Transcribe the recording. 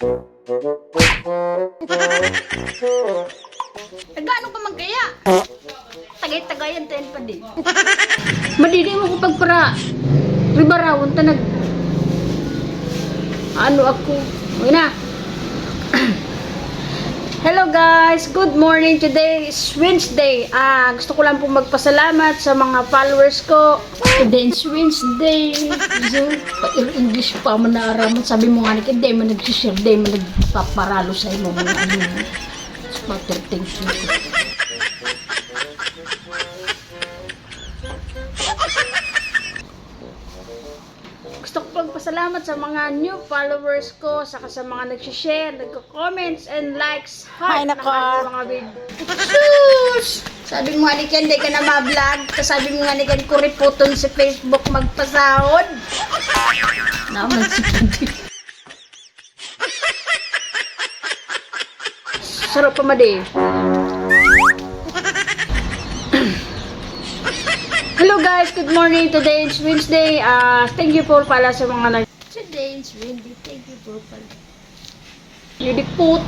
Nagano ka man kaya? Tagay-tagayan tayo pa din. Madidi mo ko pagpara. Ribarawon ta nag... Ano ako? Uy na. Hello guys, good morning. Today is Wednesday. Gusto ko lang pong magpasalamat sa mga followers ko. Today is Wednesday. So, English pa man naaraman. Sabi mo nga, hindi man nag-share, hindi man nagpaparalo sa imo mga ano. Smarter things. Gusto ko pagpasalamat sa mga new followers ko, saka sa mga nag-share, nagko-comments, and likes, heart ng aking mga video. Sus! Sabi mo nga ni Ken, hindi ka na ma-vlog. Sabi mo nga ni Ken, kuriputon sa Facebook magpasahod. Naman si Kendi. Sarap pa madi. Hello guys, good morning. Today is Wednesday. Thank you for pala sa mga Today is Wednesday. Thank you for pala. Lilipot.